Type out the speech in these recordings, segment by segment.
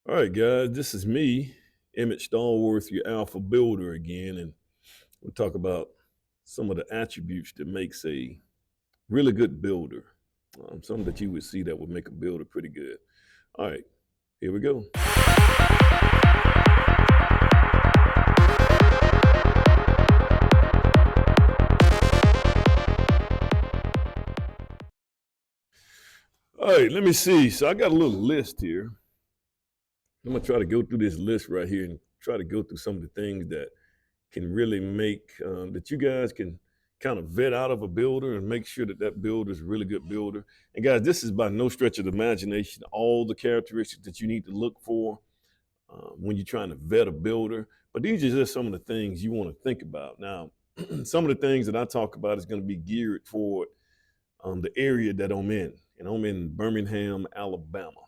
All right, guys, this is me, Emmett Stallworth, your alpha builder again, and we'll talk about some of the attributes that makes a really good builder. Some that you would see that would make a builder pretty good. All right, here we go. All right, let me see. So I got a little list here. I'm gonna try to go through this list right here and try to go through some of the things that can really make that you guys can kind of vet out of a builder and make sure that that builder is a really good builder. And guys, this is by no stretch of the imagination all the characteristics that you need to look for when you're trying to vet a builder. But these are just some of the things you want to think about. Now, some of the things that I talk about is going to be geared toward the area that I'm in, and I'm in Birmingham, Alabama.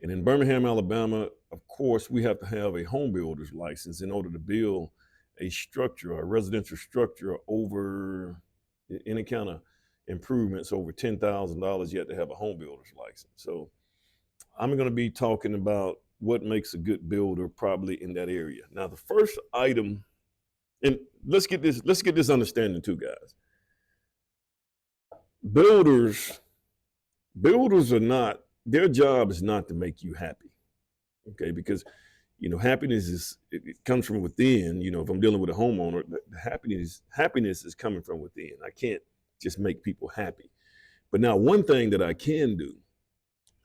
And in Birmingham, Alabama, of course, we have to have a home builder's license in order to build a structure, a residential structure over any kind of improvements over $10,000. You have to have a home builder's license. So I'm going to be talking about what makes a good builder probably in that area. Now, the first item, and let's get this understanding too, guys. Builders are not, their job is not to make you happy, okay? Because happiness it comes from within. If I'm dealing with a homeowner, the happiness is coming from within. I can't just make people happy. But now, one thing that I can do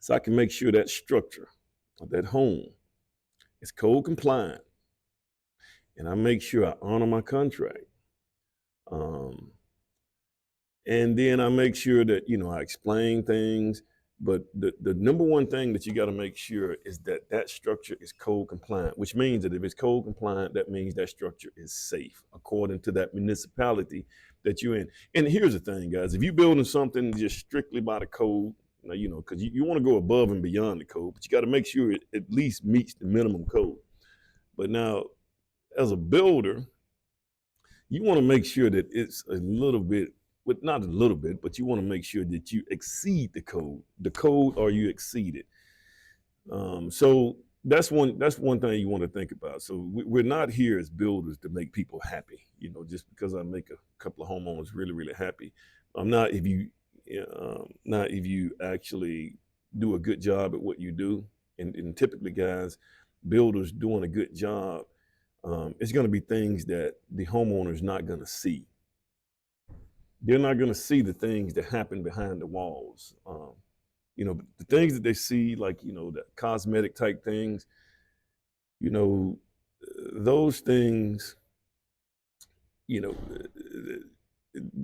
is I can make sure that structure of that home is code compliant, and I make sure I honor my contract. Um, and then I make sure that I explain things. But the number one thing that you got to make sure is that that structure is code compliant, which means that if it's code compliant, that means that structure is safe according to that municipality that you're in. And here's the thing, guys: if you're building something just strictly by the code, now, because you want to go above and beyond the code, but you got to make sure it at least meets the minimum code. But now, as a builder, you want to make sure that it's a little bit, but not a little bit, but you want to make sure that you exceed the code, or you exceed it. So that's one thing you want to think about. So we're not here as builders to make people happy. Just because I make a couple of homeowners really really happy, I'm not. Not if you actually do a good job at what you do, and typically, guys, builders doing a good job, it's going to be things that the homeowner is not going to see. They're not going to see the things that happen behind the walls. The things that they see, like the cosmetic type things, you know, those things, you know,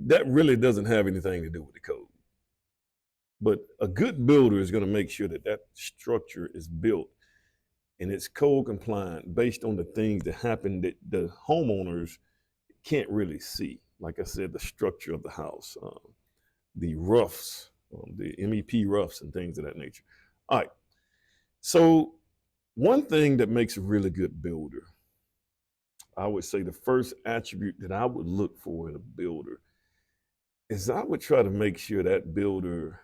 that really doesn't have anything to do with the code. But a good builder is going to make sure that that structure is built and it's code compliant based on the things that happen that the homeowners can't really see. Like I said, the structure of the house, the roughs, the MEP roughs, and things of that nature. All right. So, one thing that makes a really good builder, I would say the first attribute that I would look for in a builder is I would try to make sure that builder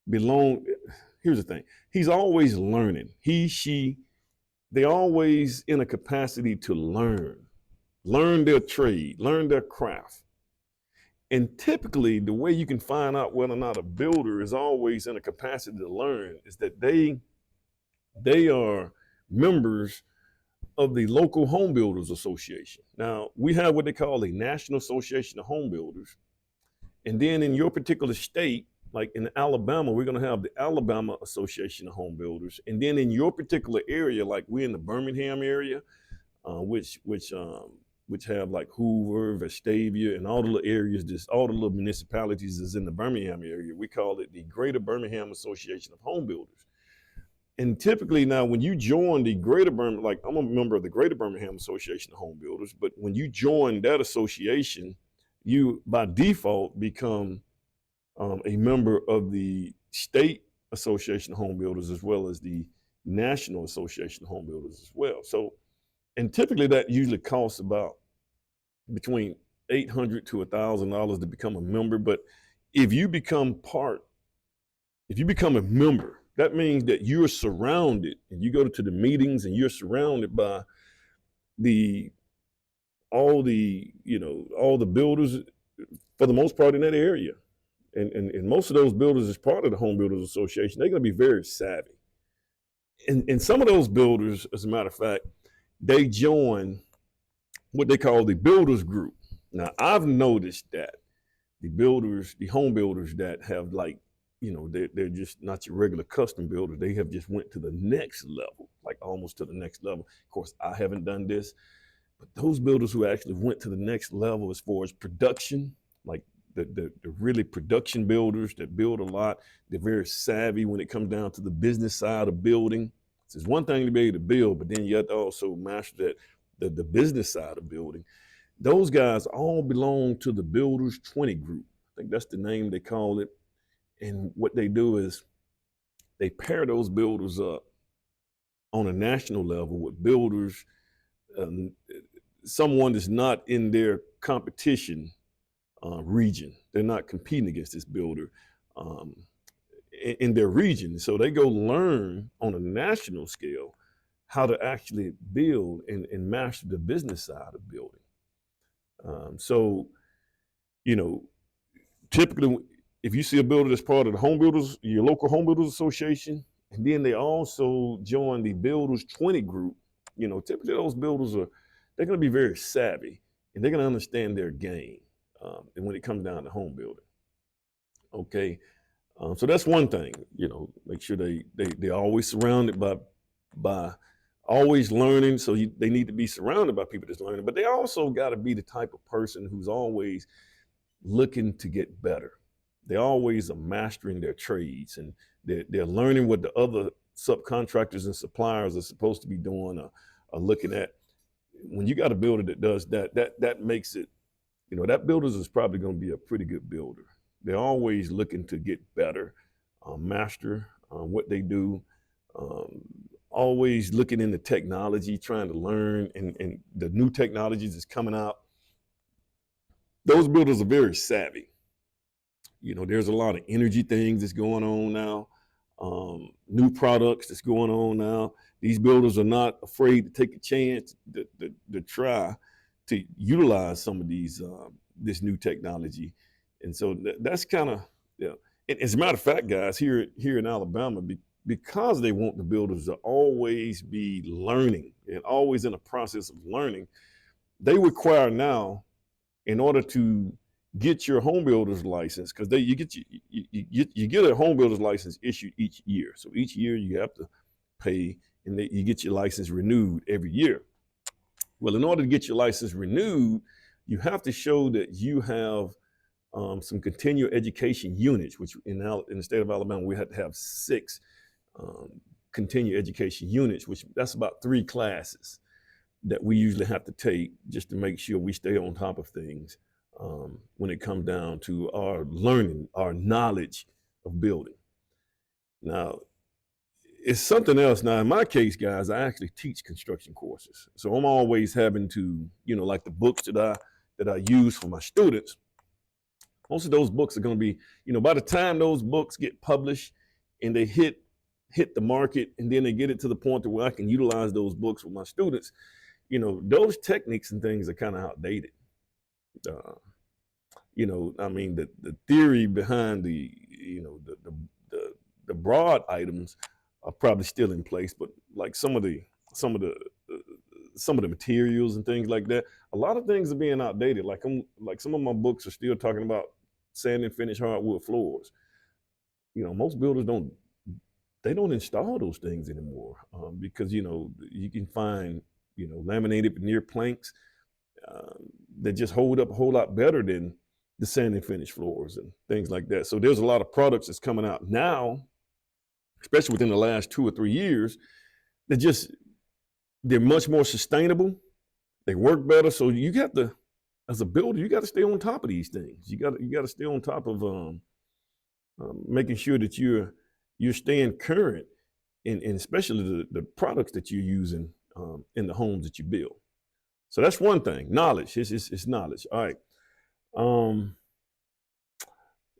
belong. Here's the thing: he's always learning. He, she, they always in a capacity to learn their trade, learn their craft. And typically, the way you can find out whether or not a builder is always in a capacity to learn is that they are members of the local home builders association. Now, we have what they call the National Association of Home Builders. And then in your particular state, like in Alabama, we're going to have the Alabama Association of Home Builders. And then in your particular area, like we're in the Birmingham area, which have like Hoover, Vestavia, and all the little areas, just all the little municipalities is in the Birmingham area. We call it the Greater Birmingham Association of Home Builders. And typically now, when you join the Greater Birmingham, like I'm a member of the Greater Birmingham Association of Home Builders, but when you join that association, you by default become a member of the State Association of Home Builders as well as the National Association of Home Builders as well. So, and typically that usually costs about between $800 to $1,000 to become a member. But if you become a member That means that you're surrounded, and you go to the meetings, and you're surrounded by the all the all the builders for the most part in that area. And most of those builders, as part of the Home Builders Association, they're going to be very savvy. And some of those builders, as a matter of fact, they join what they call the builders group. Now, I've noticed that the home builders that have, like, they're just not your regular custom builders. They have just went to the next level, like almost to the next level. Of course, I haven't done this, but those builders who actually went to the next level as far as production, like the really production builders that build a lot, they're very savvy when it comes down to the business side of building. So it's one thing to be able to build, but then you have to also master the business side of building. Those guys all belong to the Builders 20 group. I think that's the name they call it. And what they do is they pair those builders up on a national level with builders, someone that's not in their competition region. They're not competing against this builder in their region. So they go learn on a national scale how to actually build and master the business side of building. So, typically, if you see a builder that's part of the home builders, your local home builders association, and then they also join the Builders 20 group, typically those builders they're going to be very savvy, and they're going to understand their game. And when it comes down to home building, okay, so that's one thing. Make sure they're always surrounded by always learning. So they need to be surrounded by people that's learning, but they also got to be the type of person who's always looking to get better. They always are mastering their trades, and they're learning what the other subcontractors and suppliers are supposed to be doing or looking at. When you got a builder that does that makes it, that builder is probably going to be a pretty good builder. They're always looking to get better, master what they do, always looking into technology, trying to learn, and the new technologies that's coming out. Those builders are very savvy. There's a lot of energy things that's going on now, new products that's going on now. These builders are not afraid to take a chance to try to utilize some of this new technology. And so that's kind of, as a matter of fact, guys, here in Alabama, because they want the builders to always be learning and always in a process of learning, they require now, in order to get your home builder's license, because you get a home builder's license issued each year. So each year you have to pay, and you get your license renewed every year. Well, in order to get your license renewed, you have to show that you have some continuing education units, which in the state of Alabama, we have to have 6 continuing education units, which that's about 3 classes that we usually have to take just to make sure we stay on top of things when it comes down to our learning, our knowledge of building. Now, it's something else. Now, in my case, guys, I actually teach construction courses. So I'm always having to, like the books that I use for my students, most of those books are going to be, by the time those books get published and they hit the market, and then they get it to the point to where I can utilize those books with my students, those techniques and things are kind of outdated. I mean, the theory behind the broad items are probably still in place, but like some of the materials and things like that, a lot of things are being outdated. Like some of my books are still talking about sand and finish hardwood floors. Most builders don't install those things anymore because you can find laminated veneer planks that just hold up a whole lot better than the sand and finish floors and things like that. So there's a lot of products that's coming out now, especially within the last 2 or 3 years, they're much more sustainable. They work better. So you got to, as a builder, you got to stay on top of these things. You got to stay on top of making sure that you're staying current, and especially the products that you're using in the homes that you build. So that's one thing. Knowledge. It's knowledge. All right.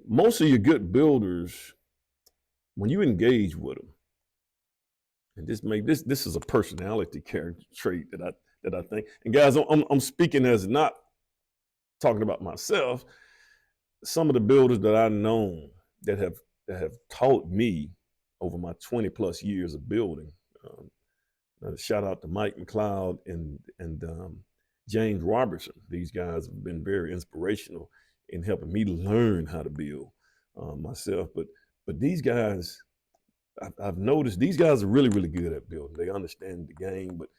Most of your good builders, when you engage with them, And this is a personality character trait that I think. And guys, I'm speaking as not talking about myself. Some of the builders that I know that have taught me over my 20 plus years of building. Shout out to Mike McLeod and James Robertson. These guys have been very inspirational in helping me learn how to build myself. But these guys, I've noticed these guys are really, really good at building. They understand the game, but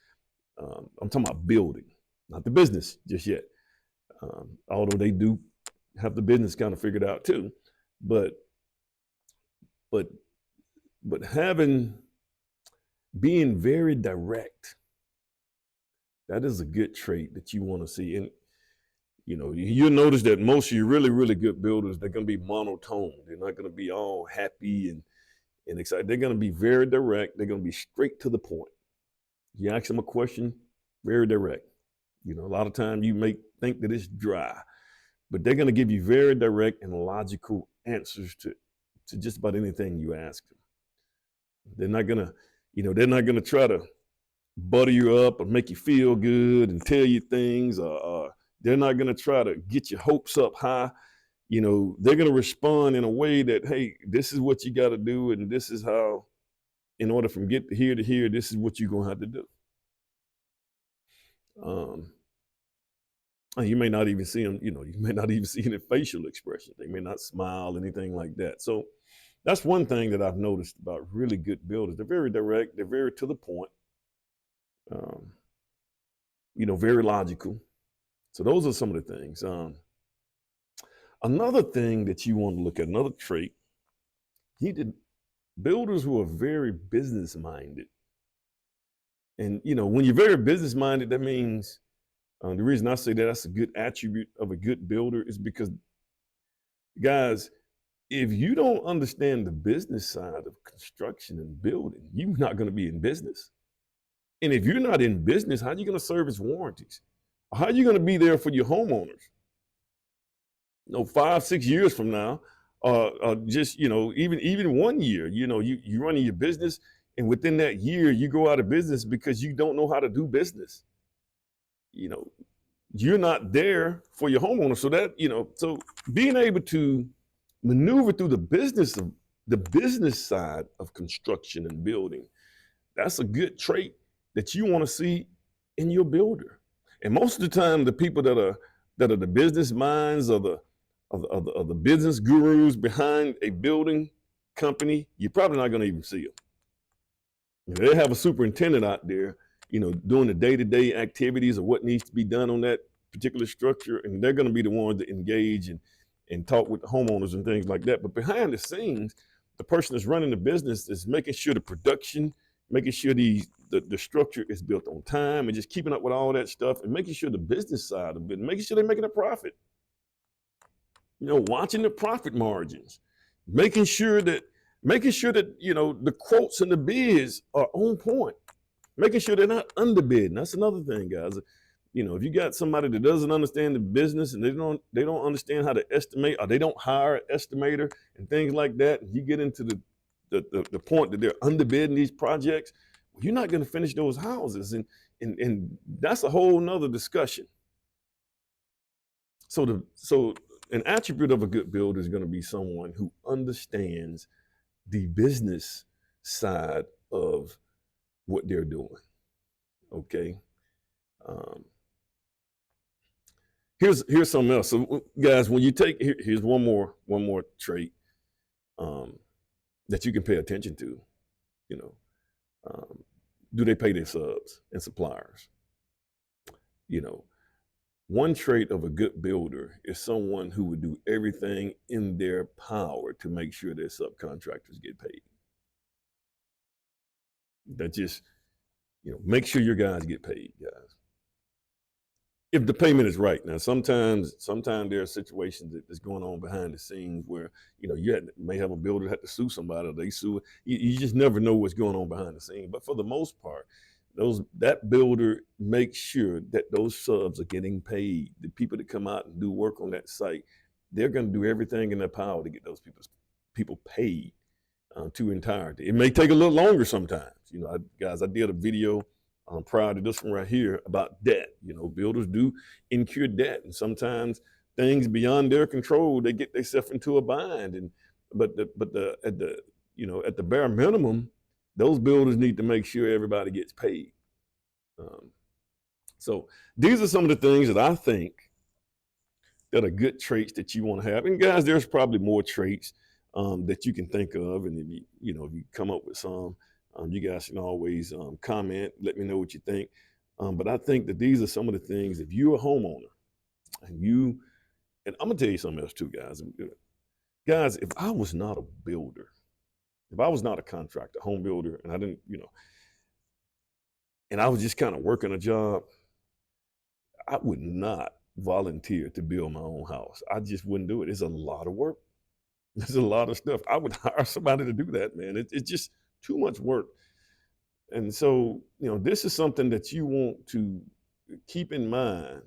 I'm talking about building, not the business just yet. Although they do have the business kind of figured out too, but being very direct, that is a good trait that you want to see. And you'll notice that most of your really, really good builders, they're going to be monotone. They're not going to be all happy and excited. They're going to be very direct. They're going to be straight to the point. You ask them a question, very direct. A lot of times you may think that it's dry, but they're going to give you very direct and logical answers to just about anything you ask them. They're not gonna try to butter you up or make you feel good and tell you things, or they're not gonna try to get your hopes up high. They're gonna respond in a way that, hey, this is what you got to do, and this is how, in order from get here to here, this is what you're gonna have to do. You may not even see them. You may not even see any facial expression. They may not smile, anything like that. So that's one thing that I've noticed about really good builders. They're very direct. They're very to the point. Very logical. So those are some of the things. Another thing that you want to look at, another trait, builders who are very business minded. And when you're very business minded, that means the reason I say that's a good attribute of a good builder is because, guys, if you don't understand the business side of construction and building, you're not going to be in business. And if you're not in business, how are you going to service warranties? How are you going to be there for your homeowners? 5, 6 years from now, just even 1 year. You running your business, and within that year, you go out of business because you don't know how to do business. You're not there for your homeowner. So being able to maneuver through the business side of construction and building, that's a good trait that you want to see in your builder. And most of the time, the people that are the business minds or the business gurus behind a building company, you're probably not going to even see them. They have a superintendent out there, doing the day-to-day activities of what needs to be done on that particular structure, and they're going to be the ones that engage and talk with the homeowners and things like that. But behind the scenes, the person that's running the business is making sure the production, making sure the structure is built on time, and just keeping up with all that stuff, and making sure the business side of it, making sure they're making a profit. Watching the profit margins, making sure that the quotes and the bids are on point, making sure they're not underbidding. That's another thing, guys. If you got somebody that doesn't understand the business and they don't understand how to estimate, or they don't hire an estimator and things like that, and you get into the point that they're underbidding these projects, you're not going to finish those houses, and that's a whole nother discussion. So an attribute of a good builder is going to be someone who understands the business side of what they're doing. Okay. Here's something else. So, guys, when you here's one more trait that you can pay attention to. Do they pay their subs and suppliers? One trait of a good builder is someone who would do everything in their power to make sure their subcontractors get paid. That just, make sure your guys get paid, guys. If the payment is right. Now, sometimes there are situations that's going on behind the scenes where, you may have a builder have to sue somebody, or they sue. You just never know what's going on behind the scenes. But for the most part, that builder makes sure that those subs are getting paid. The people that come out and do work on that site, they're going to do everything in their power to get those people paid. to entirety. It may take a little longer sometimes. You know, guys, I did a video prior to this one right here about debt. You know, builders do incur debt, and sometimes things beyond their control, they get themselves into a bind. And but at the at the bare minimum, those builders need to make sure everybody gets paid. Um, so these are some of the things that I think that are good traits that you want to have. And guys, there's probably more traits that you can think of. And if if you come up with some, you guys can always comment, let me know what you think. But I think that these are some of the things, if you're a homeowner and I'm gonna tell you something else too, guys. Guys, if I was not a builder, if I was not a contractor, home builder, and I didn't, and I was just kind of working a job, I would not volunteer to build my own house. I just wouldn't do it. It's a lot of work. There's a lot of stuff. I would hire somebody to do that, man. It's just too much work. And so, this is something that you want to keep in mind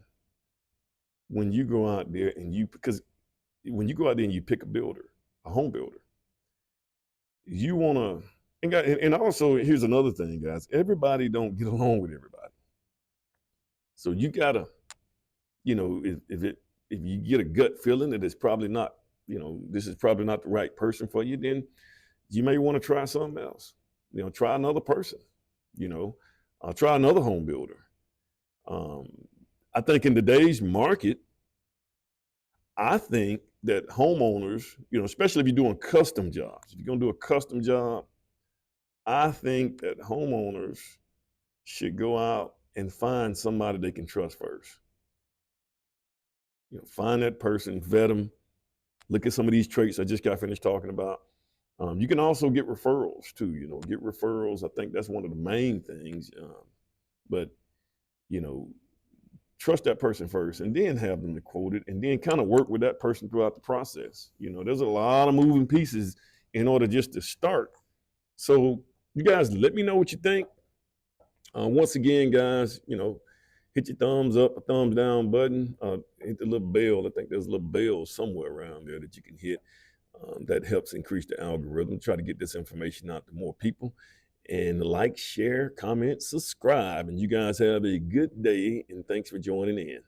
when you go out there because when you go out there and you pick a builder, a home builder, you want to, and also here's another thing, guys, everybody don't get along with everybody. So you gotta, if you get a gut feeling that it's probably not, this is probably not the right person for you, then you may want to try something else. Try another person. Try another home builder. I think in today's market, I think that homeowners, especially if you're doing custom jobs, if you're gonna do a custom job, I think that homeowners should go out and find somebody they can trust first. Find that person, vet them, look at some of these traits I just got finished talking about. You can also get referrals too, get referrals. I think that's one of the main things. But, trust that person first and then have them to quote it and then kind of work with that person throughout the process. There's a lot of moving pieces in order just to start. So you guys, let me know what you think. Once again, guys, hit your thumbs up, a thumbs down button, hit the little bell. I think there's a little bell somewhere around there that you can hit. That helps increase the algorithm, try to get this information out to more people. And like, share, comment, subscribe. And you guys have a good day. And thanks for joining in.